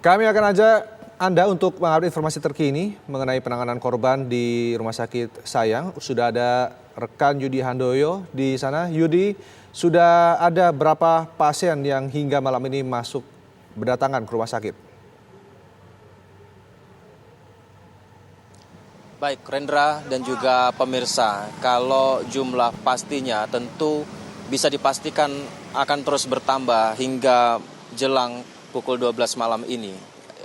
Kami akan ajak Anda untuk mengupdate informasi terkini mengenai penanganan korban di Rumah Sakit Sayang. Sudah ada rekan Yudi Handoyo di sana. Yudi, sudah ada berapa pasien yang hingga malam ini masuk berdatangan ke rumah sakit? Baik, Rendra dan juga pemirsa, kalau jumlah pastinya tentu bisa dipastikan akan terus bertambah hingga jelang pukul 12 malam ini.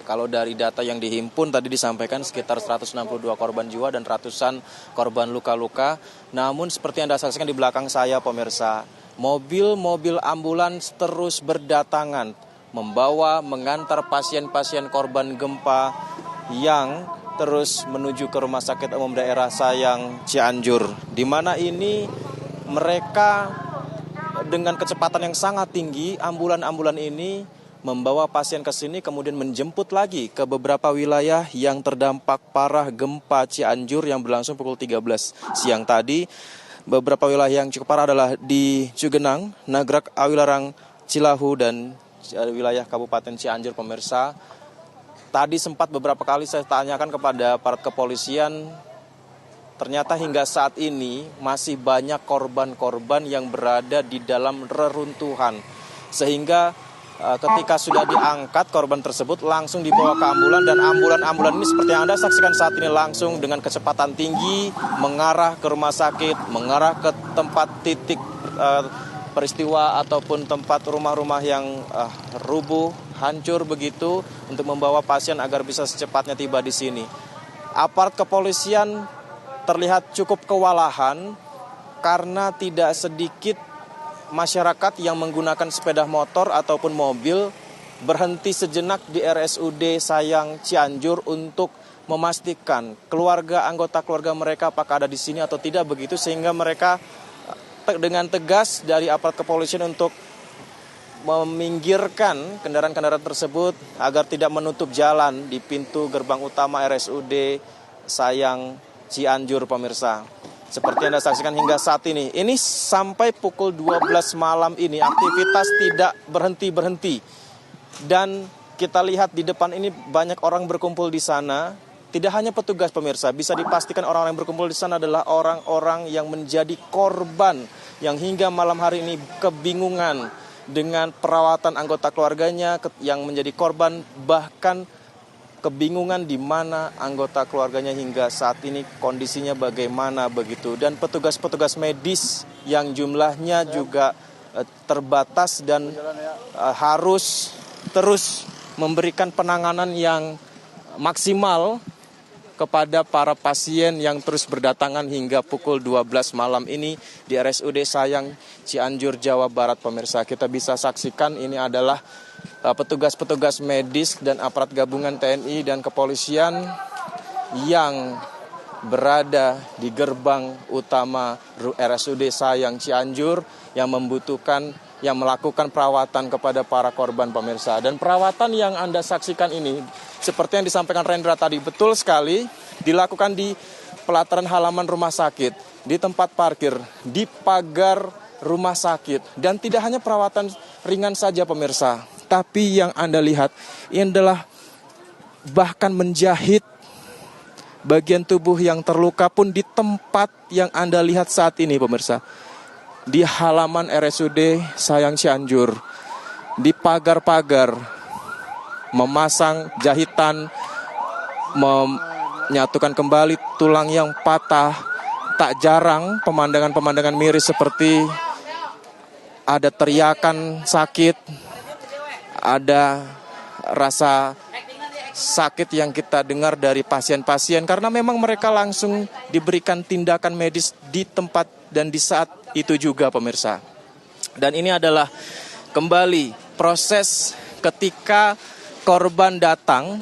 Kalau dari data yang dihimpun tadi disampaikan sekitar 162 korban jiwa dan ratusan korban luka-luka. Namun seperti yang Anda saksikan di belakang saya pemirsa, mobil-mobil ambulans terus berdatangan mengantar pasien-pasien korban gempa yang terus menuju ke Rumah Sakit Umum Daerah Sayang Cianjur, di mana ini mereka dengan kecepatan yang sangat tinggi, ambulan-ambulan ini membawa pasien ke sini kemudian menjemput lagi ke beberapa wilayah yang terdampak parah gempa Cianjur yang berlangsung pukul 13 siang tadi. Beberapa wilayah yang cukup parah adalah di Cugenang, Nagrak, Awilarang, Cilahu, dan wilayah Kabupaten Cianjur pemirsa. Tadi sempat beberapa kali saya tanyakan kepada aparat kepolisian, ternyata hingga saat ini masih banyak korban-korban yang berada di dalam reruntuhan. Sehingga ketika sudah diangkat korban tersebut langsung dibawa ke ambulan, dan ambulan ini seperti yang Anda saksikan saat ini langsung dengan kecepatan tinggi mengarah ke rumah sakit, mengarah ke tempat titik peristiwa ataupun tempat rumah-rumah yang rubuh, hancur begitu, untuk membawa pasien agar bisa secepatnya tiba di sini. Aparat kepolisian terlihat cukup kewalahan karena tidak sedikit masyarakat yang menggunakan sepeda motor ataupun mobil berhenti sejenak di RSUD Sayang Cianjur untuk memastikan anggota keluarga mereka apakah ada di sini atau tidak begitu, sehingga mereka dengan tegas dari aparat kepolisian untuk meminggirkan kendaraan-kendaraan tersebut agar tidak menutup jalan di pintu gerbang utama RSUD Sayang Cianjur pemirsa. Seperti yang Anda saksikan hingga saat ini sampai pukul 12 malam ini aktivitas tidak berhenti-berhenti. Dan kita lihat di depan ini banyak orang berkumpul di sana. Tidak hanya petugas pemirsa, bisa dipastikan orang-orang yang berkumpul di sana adalah orang-orang yang menjadi korban, yang hingga malam hari ini kebingungan dengan perawatan anggota keluarganya yang menjadi korban, bahkan kebingungan di mana anggota keluarganya hingga saat ini kondisinya bagaimana begitu. Dan petugas-petugas medis yang jumlahnya juga terbatas dan harus terus memberikan penanganan yang maksimal kepada para pasien yang terus berdatangan hingga pukul 12 malam ini di RSUD Sayang Cianjur, Jawa Barat pemirsa. Kita bisa saksikan ini adalah petugas-petugas medis dan aparat gabungan TNI dan kepolisian yang berada di gerbang utama RSUD Sayang Cianjur yang melakukan perawatan kepada para korban pemirsa. Dan perawatan yang Anda saksikan ini seperti yang disampaikan Rendra tadi, betul sekali dilakukan di pelataran halaman rumah sakit, di tempat parkir, di pagar rumah sakit. Dan tidak hanya perawatan ringan saja pemirsa, tapi yang Anda lihat ini adalah bahkan menjahit bagian tubuh yang terluka pun di tempat yang Anda lihat saat ini pemirsa. Di halaman RSUD Sayang Cianjur, di pagar-pagar, memasang jahitan, menyatukan kembali tulang yang patah. Tak jarang pemandangan-pemandangan miris seperti ada teriakan sakit, ada rasa sakit yang kita dengar dari pasien-pasien karena memang mereka langsung diberikan tindakan medis di tempat dan di saat itu juga pemirsa. Dan ini adalah kembali proses ketika korban datang,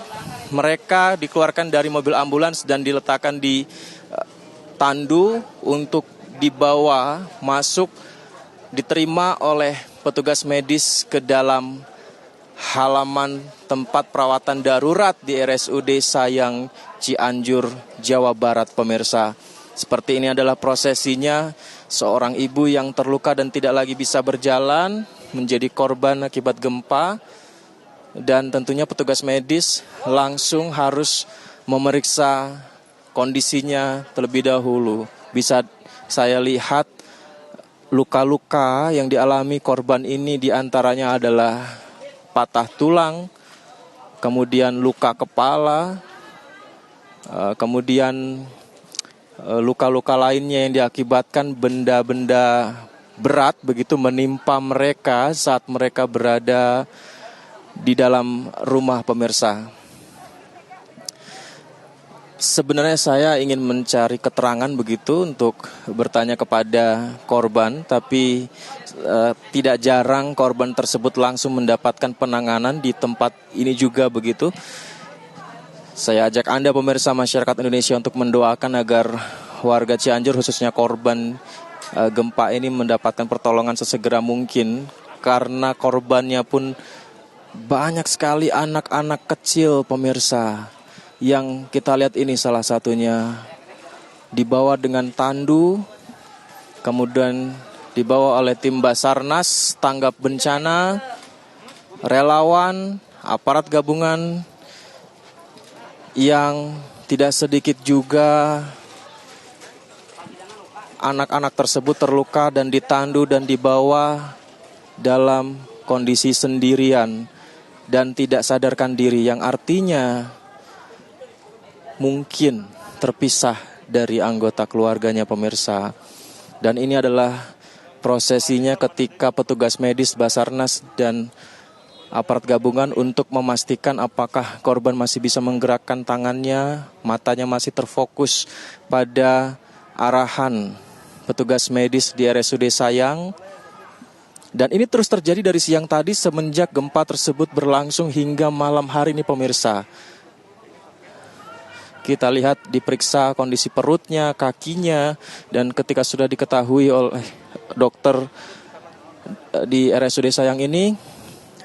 mereka dikeluarkan dari mobil ambulans dan diletakkan di tandu untuk dibawa masuk, diterima oleh petugas medis ke dalam halaman tempat perawatan darurat di RSUD Sayang Cianjur, Jawa Barat pemirsa. Seperti ini adalah prosesinya, seorang ibu yang terluka dan tidak lagi bisa berjalan menjadi korban akibat gempa. dan tentunya petugas medis langsung harus memeriksa kondisinya terlebih dahulu. Bisa saya lihat luka-luka yang dialami korban ini diantaranya adalah patah tulang, kemudian luka kepala, kemudian luka-luka lainnya yang diakibatkan benda-benda berat begitu menimpa mereka saat mereka berada di dalam rumah, pemirsa. Sebenarnya saya ingin mencari keterangan begitu untuk bertanya kepada korban, tapi tidak jarang korban tersebut langsung mendapatkan penanganan di tempat ini juga begitu. Saya ajak Anda pemirsa masyarakat Indonesia untuk mendoakan agar warga Cianjur khususnya korban gempa ini mendapatkan pertolongan sesegera mungkin, karena korbannya pun banyak sekali anak-anak kecil, pemirsa. Yang kita lihat ini salah satunya dibawa dengan tandu, kemudian dibawa oleh tim Basarnas, tanggap bencana, relawan, aparat gabungan, yang tidak sedikit juga anak-anak tersebut terluka dan ditandu dan dibawa dalam kondisi sendirian dan tidak sadarkan diri, yang artinya mungkin terpisah dari anggota keluarganya, pemirsa. Dan ini adalah prosesinya ketika petugas medis Basarnas dan aparat gabungan untuk memastikan apakah korban masih bisa menggerakkan tangannya, matanya masih terfokus pada arahan petugas medis di RSUD Sayang. Dan ini terus terjadi dari siang tadi semenjak gempa tersebut berlangsung hingga malam hari ini, pemirsa. Kita lihat diperiksa kondisi perutnya, kakinya, dan ketika sudah diketahui oleh dokter di RSUD Sayang ini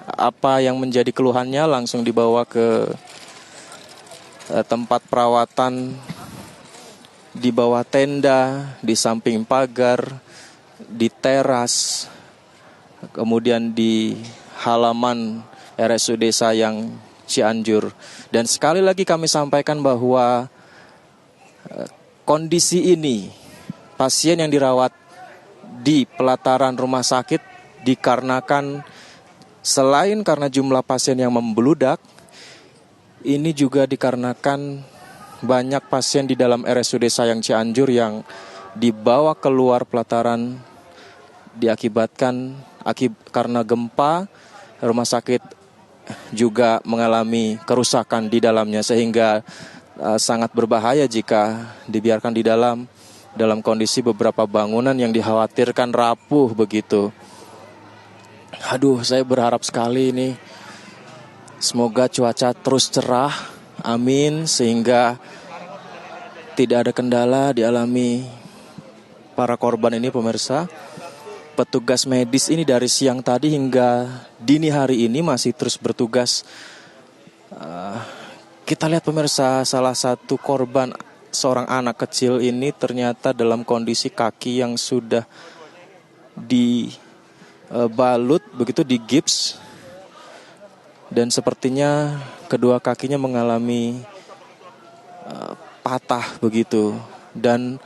apa yang menjadi keluhannya, langsung dibawa ke tempat perawatan di bawah tenda, di samping pagar, di teras, kemudian di halaman RSUD Sayang Cianjur. Dan sekali lagi kami sampaikan bahwa kondisi ini pasien yang dirawat di pelataran rumah sakit dikarenakan selain karena jumlah pasien yang membludak, ini juga dikarenakan banyak pasien di dalam RSUD Sayang Cianjur yang dibawa keluar pelataran diakibatkan karena gempa. Rumah sakit juga mengalami kerusakan di dalamnya, sehingga sangat berbahaya jika dibiarkan di dalam kondisi beberapa bangunan yang dikhawatirkan rapuh begitu. Aduh, saya berharap sekali ini semoga cuaca terus cerah, amin, sehingga tidak ada kendala dialami para korban ini, pemirsa. Petugas medis ini dari siang tadi hingga dini hari ini masih terus bertugas. Kita lihat, pemirsa, salah satu korban, seorang anak kecil ini ternyata dalam kondisi kaki yang sudah dibalut begitu, di gips, dan sepertinya kedua kakinya mengalami patah begitu. Dan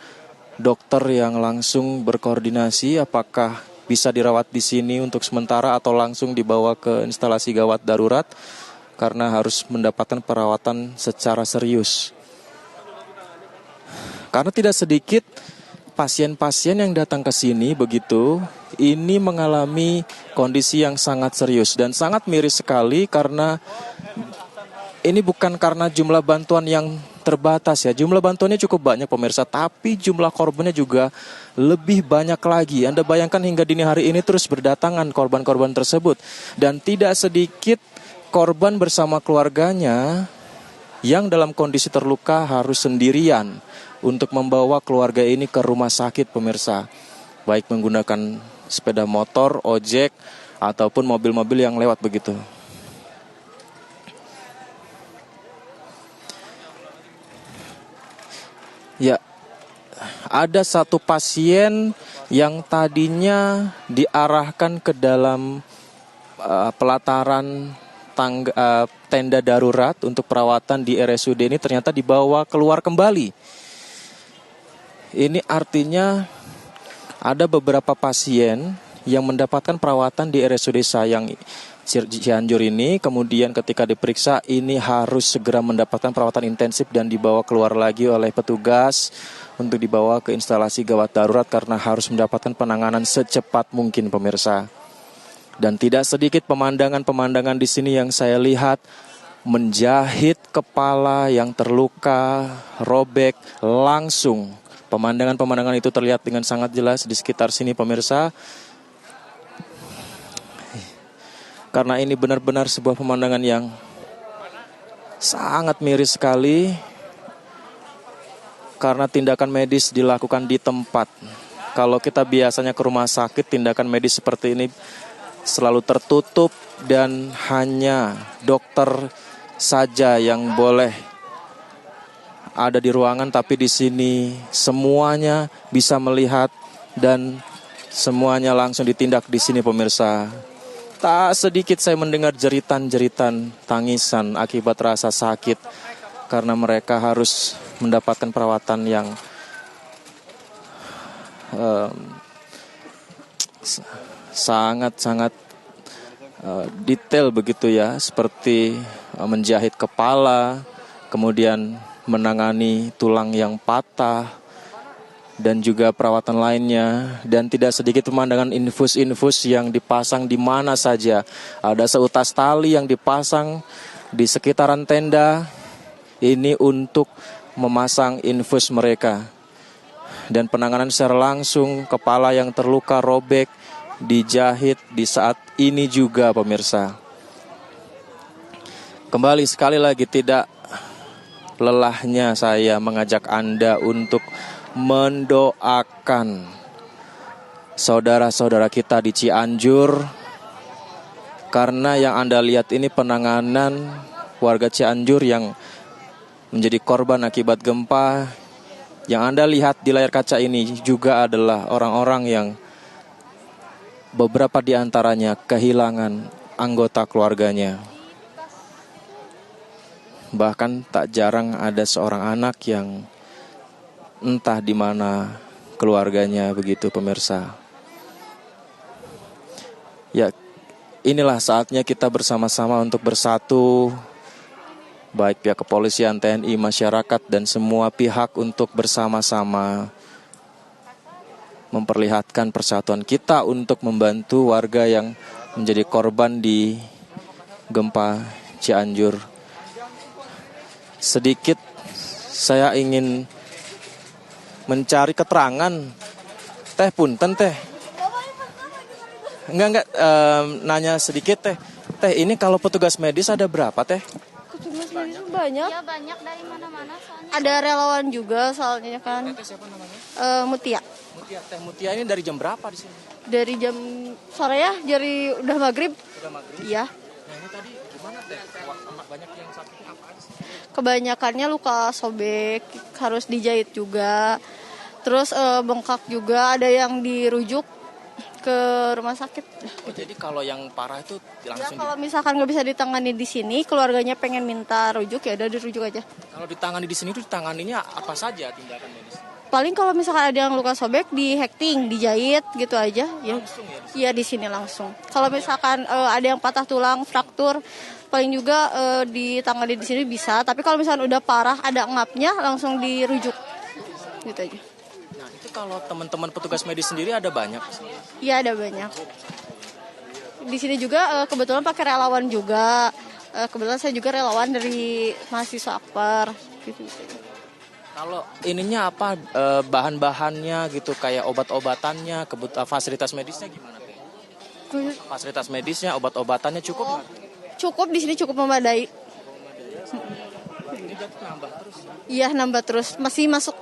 dokter yang langsung berkoordinasi apakah bisa dirawat di sini untuk sementara atau langsung dibawa ke instalasi gawat darurat karena harus mendapatkan perawatan secara serius. Karena tidak sedikit pasien-pasien yang datang ke sini begitu, ini mengalami kondisi yang sangat serius dan sangat miris sekali, karena ini bukan karena jumlah bantuan yang terbatas ya. Jumlah bantuannya cukup banyak, pemirsa, tapi jumlah korbannya juga lebih banyak lagi. Anda bayangkan hingga dini hari ini terus berdatangan korban-korban tersebut. Dan tidak sedikit korban bersama keluarganya yang dalam kondisi terluka harus sendirian untuk membawa keluarga ini ke rumah sakit, pemirsa. Baik menggunakan sepeda motor, ojek, ataupun mobil-mobil yang lewat begitu. Ya, ada satu pasien yang tadinya diarahkan ke dalam pelataran tenda darurat untuk perawatan di RSUD ini ternyata dibawa keluar kembali. Ini artinya ada beberapa pasien yang mendapatkan perawatan di RSUD Sayang Cianjur ini, kemudian ketika diperiksa ini harus segera mendapatkan perawatan intensif dan dibawa keluar lagi oleh petugas untuk dibawa ke instalasi gawat darurat karena harus mendapatkan penanganan secepat mungkin, pemirsa. Dan tidak sedikit pemandangan-pemandangan di sini yang saya lihat, menjahit kepala yang terluka, robek langsung. Pemandangan-pemandangan itu terlihat dengan sangat jelas di sekitar sini, pemirsa. Karena ini benar-benar sebuah pemandangan yang sangat miris sekali. Karena tindakan medis dilakukan di tempat. Kalau kita biasanya ke rumah sakit, tindakan medis seperti ini selalu tertutup dan hanya dokter saja yang boleh ada di ruangan, tapi di sini semuanya bisa melihat dan semuanya langsung ditindak di sini, pemirsa. Tak sedikit saya mendengar jeritan-jeritan tangisan akibat rasa sakit karena mereka harus mendapatkan perawatan yang sangat-sangat detail begitu ya, seperti menjahit kepala, kemudian menangani tulang yang patah, dan juga perawatan lainnya. Dan tidak sedikit pemandangan infus-infus yang dipasang di mana saja. Ada seutas tali yang dipasang di sekitaran tenda, ini untuk memasang infus mereka. Dan penanganan secara langsung, kepala yang terluka robek, dijahit di saat ini juga, pemirsa. Kembali sekali lagi, tidak lelahnya saya mengajak Anda untuk mendoakan saudara-saudara kita di Cianjur. Karena yang Anda lihat ini penanganan warga Cianjur yang menjadi korban akibat gempa. Yang Anda lihat di layar kaca ini juga adalah orang-orang yang beberapa di antaranya kehilangan anggota keluarganya. Bahkan tak jarang ada seorang anak yang entah di mana keluarganya, begitu, pemirsa. Ya, inilah saatnya kita bersama-sama untuk bersatu, baik pihak kepolisian, TNI, masyarakat, dan semua pihak untuk bersama-sama memperlihatkan persatuan kita untuk membantu warga yang menjadi korban di gempa Cianjur. Sedikit saya ingin mencari keterangan. Teh punten teh. Enggak, nanya sedikit teh. Teh, ini kalau petugas medis ada berapa teh? Petugas medis banyak. Ya banyak dari mana-mana soalnya. Ada relawan juga soalnya kan. Teh siapa namanya? Mutia. Mutia. Teh Mutia ini dari jam berapa di sini? Dari jam sore ya, dari udah maghrib. Udah maghrib. Iya. Nah, ini tadi gimana teh? Banyak yang sakit apa sih? Kebanyakannya luka sobek, harus dijahit juga. Terus bengkak juga, ada yang dirujuk ke rumah sakit. Oh, jadi kalau yang parah itu Ya, langsung kalau misalkan nggak bisa ditangani di sini, keluarganya pengen minta rujuk, ya udah dirujuk aja. kalau ditangani di sini itu ditanganinya apa saja tindakan medis? Paling kalau misalkan ada yang luka sobek, di hekting, dijahit gitu aja. Ya, Langsung ya? iya di sini langsung. Kalau misalkan ada yang patah tulang, fraktur, paling juga ditangani di sini bisa. Tapi kalau misalkan udah parah, ada ngapnya, langsung dirujuk. Gitu aja. Nah, itu kalau teman-teman petugas medis sendiri ada banyak? Iya, ada banyak. Di sini juga kebetulan pakai relawan juga. Kebetulan saya juga relawan dari mahasiswa Akbar. Gitu. Kalau ininya apa, bahan-bahannya gitu, kayak obat-obatannya, fasilitas medisnya gimana teh? Fasilitas medisnya, obat-obatannya cukup nggak? Cukup, di sini cukup memadai. Ini berarti nambah terus ya? Iya, nambah terus. Masih masuk.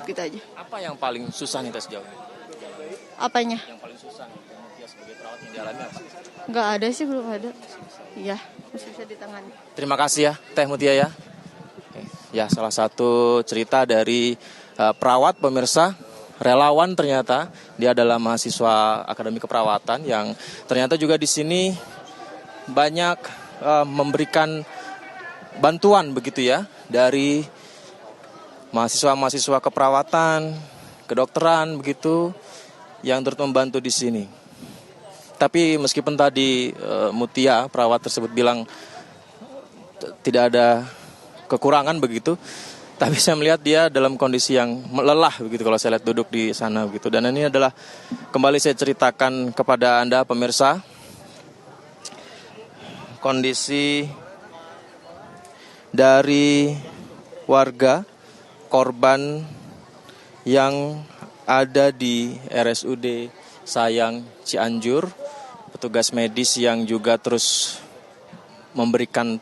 Gitu aja. Apa yang paling susah nih tes sejauh ini? Apanya? Yang paling susah nih, ya, sebagai perawat yang dialami apa? Nggak ada sih, belum ada. Iya, masih bisa ditangani. Terima kasih ya, Teh Mutia ya. Oke. Ya, salah satu cerita dari perawat, pemirsa, relawan ternyata. Dia adalah mahasiswa Akademi Keperawatan yang ternyata juga di sini banyak memberikan bantuan begitu ya dari mahasiswa-mahasiswa keperawatan, kedokteran begitu yang turut membantu di sini. Tapi meskipun tadi Mutia perawat tersebut bilang tidak ada kekurangan begitu, tapi saya melihat dia dalam kondisi yang lelah begitu kalau saya lihat duduk di sana begitu. Dan ini adalah kembali saya ceritakan kepada Anda pemirsa kondisi dari warga korban yang ada di RSUD Sayang Cianjur, petugas medis yang juga terus memberikan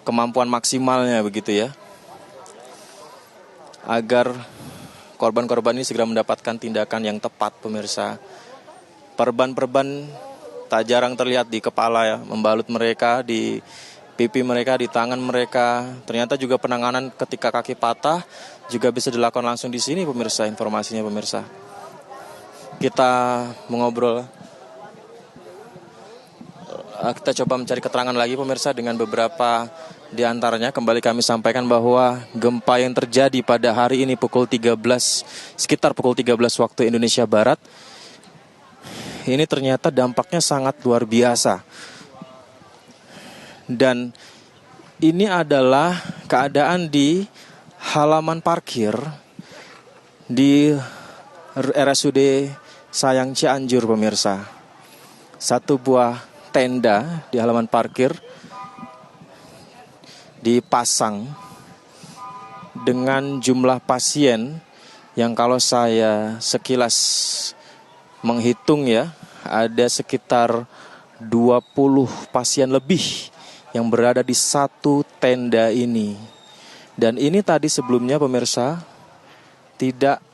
kemampuan maksimalnya begitu ya, agar korban-korban ini segera mendapatkan tindakan yang tepat pemirsa. Perban-perban tak jarang terlihat di kepala ya, membalut mereka, di pipi mereka, di tangan mereka. Ternyata juga penanganan ketika kaki patah juga bisa dilakukan langsung di sini pemirsa, informasinya pemirsa. Kita mengobrol, kita coba mencari keterangan lagi pemirsa dengan beberapa di antaranya. Kembali kami sampaikan bahwa gempa yang terjadi pada hari ini sekitar pukul 13 waktu Indonesia Barat, ini ternyata dampaknya sangat luar biasa. Dan ini adalah keadaan di halaman parkir di RSUD Sayang Cianjur pemirsa. Satu buah tenda di halaman parkir dipasang dengan jumlah pasien yang kalau saya sekilas menghitung ya, ada sekitar 20 pasien lebih yang berada di satu tenda ini. Dan ini tadi sebelumnya pemirsa tidak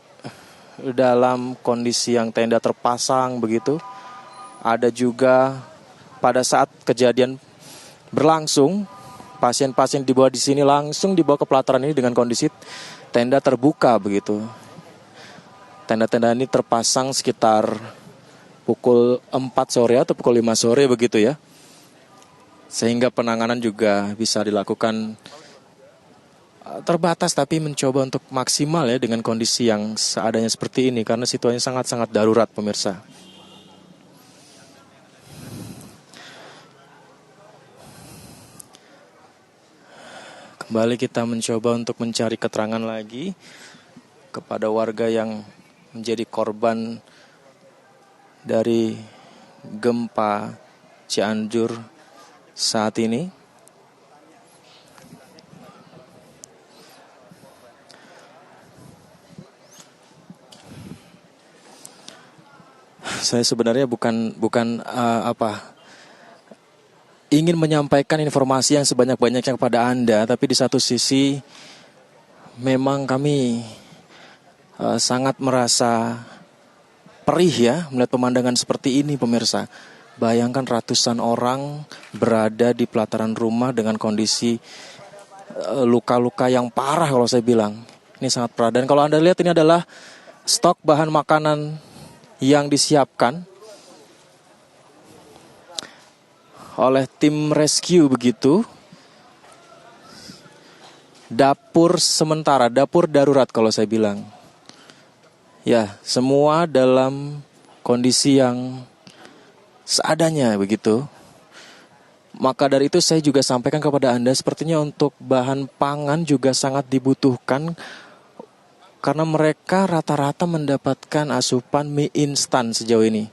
dalam kondisi yang tenda terpasang begitu. Ada juga pada saat kejadian berlangsung, pasien-pasien dibawa di sini langsung dibawa ke pelataran ini dengan kondisi tenda terbuka begitu. Tenda-tenda ini terpasang sekitar pukul 4 sore atau pukul 5 sore begitu ya. Sehingga penanganan juga bisa dilakukan terbatas tapi mencoba untuk maksimal ya dengan kondisi yang seadanya seperti ini karena situasinya sangat-sangat darurat pemirsa. Kembali kita mencoba untuk mencari keterangan lagi kepada warga yang menjadi korban dari gempa Cianjur saat ini. Saya sebenarnya bukan ingin menyampaikan informasi yang sebanyak-banyaknya kepada Anda, tapi di satu sisi memang kami sangat merasa perih ya melihat pemandangan seperti ini pemirsa. Bayangkan ratusan orang berada di pelataran rumah dengan kondisi luka-luka yang parah kalau saya bilang. Ini sangat parah. Dan kalau Anda lihat ini adalah stok bahan makanan yang disiapkan oleh tim rescue begitu. Dapur sementara, dapur darurat kalau saya bilang. Ya, semua dalam kondisi yang seadanya begitu. Maka dari itu saya juga sampaikan kepada Anda sepertinya untuk bahan pangan juga sangat dibutuhkan karena mereka rata-rata mendapatkan asupan mie instan sejauh ini.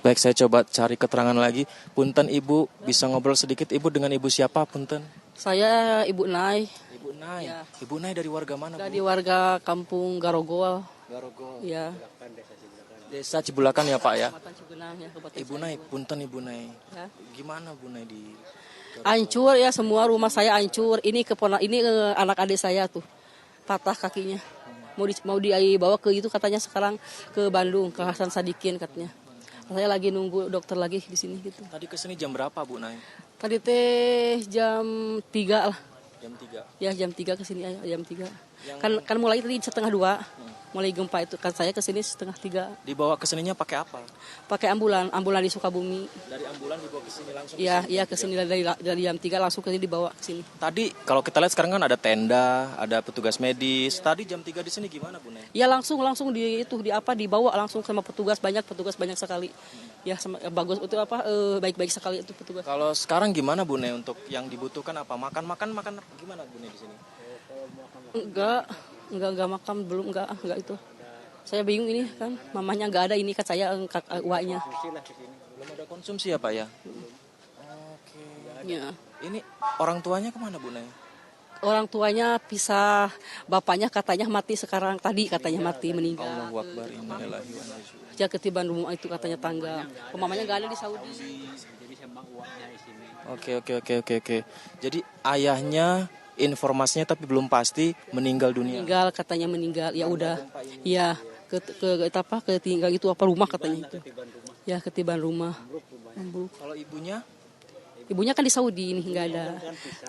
Baik, saya coba cari keterangan lagi. Punten Ibu, bisa ngobrol sedikit Ibu dengan Ibu siapa Punten? Saya Ibu Nai. Ibu Nai. Ya. Ibu Nai dari warga mana, Bu? Dari warga kampung Garogol. Garogol. Ya. Desa Cibulakan ya, Pak ya? Kecamatan Cugenang ya, Kabupaten Ibu Nai, Cianjur. punten Ibu Nai. Ya. Gimana Bu Nai di Hancur ya, semua rumah saya hancur. Ini anak adik saya tuh patah kakinya. Mau dibawa ke itu katanya sekarang ke Bandung, ke Hasan Sadikin katanya. Saya lagi nunggu dokter lagi di sini gitu. Tadi ke sini jam berapa Bu Nai? Tadi teh jam 3 lah. Jam 3. Ya jam 3 ke sini jam 3. Kan mulai tadi 1:30. Mulai gempa itu kan saya ke sini 2:30. Dibawa ke sininya pakai apa? Pakai ambulan di Sukabumi. Dari ambulan dibawa ke sini langsung? Iya ke sini dari jam 3 langsung ke sini dibawa ke sini. Tadi kalau kita lihat sekarang kan ada tenda, ada petugas medis. Tadi jam 3 di sini gimana, Bu Ne? Ya langsung dibawa langsung sama petugas banyak sekali. Ya sama, bagus itu baik-baik sekali itu petugas. Kalau sekarang gimana, Bu Ne, untuk yang dibutuhkan apa? Makan gimana, Bu Ne, di sini? Enggak makan belum enggak itu. Saya bingung ini kan mamanya enggak ada ini kan saya uaknya. Belum ada konsumsi ya, Pak ya? Oke. Ya. Ini orang tuanya kemana, Bu Ne? Orang tuanya pisah, bapaknya katanya mati sekarang tadi katanya mati meninggal. Allahu Akbar, innalillahi wa inna ilaihi raji'un. Dia ketiban rumah itu katanya tangga. Mamanya enggak ada di Saudi. Oke. Jadi ayahnya informasinya tapi belum pasti meninggal dunia. Katanya meninggal. Ya udah. Ya ketinggal itu rumah katanya itu. Ya ketiban rumah. Ambruk. Kalau ibunya? Ibunya kan di Saudi ini enggak ada.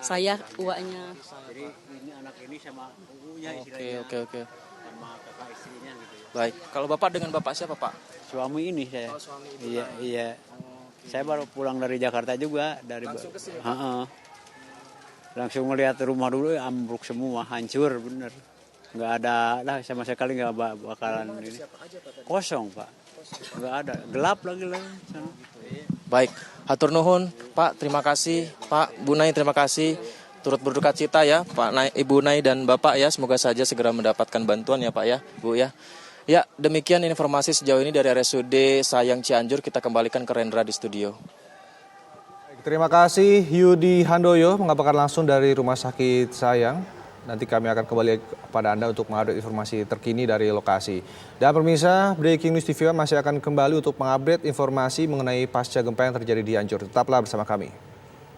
Saya uaknya. Jadi ini anak ini sama ibunya Oke. sama kakak istrinya gitu ya. Baik. Kalau Bapak dengan Bapak siapa, Pak? Suami ini saya. Oh, suami ibu. Iya. Saya baru pulang dari Jakarta juga Langsung ke sini? Langsung melihat rumah dulu ambruk semua, hancur bener. Nggak ada lah sama sekali nggak bakalan ini. Kosong, Pak. Nggak ada, gelap lagi sana. Baik, hatur nuhun, Pak, terima kasih. Pak, Bu Nai, terima kasih. Turut berduka cita ya, Ibu Nai dan Bapak ya. Semoga saja segera mendapatkan bantuan ya, Pak ya, Bu ya. Ya, demikian informasi sejauh ini dari RSUD Sayang Cianjur. Kita kembalikan ke Rendra di studio. Terima kasih Yudi Handoyo mengabarkan langsung dari Rumah Sakit Sayang. Nanti kami akan kembali kepada Anda untuk mengupdate informasi terkini dari lokasi. Dan pemirsa, Breaking News TV masih akan kembali untuk mengupdate informasi mengenai pasca gempa yang terjadi di Cianjur. Tetaplah bersama kami.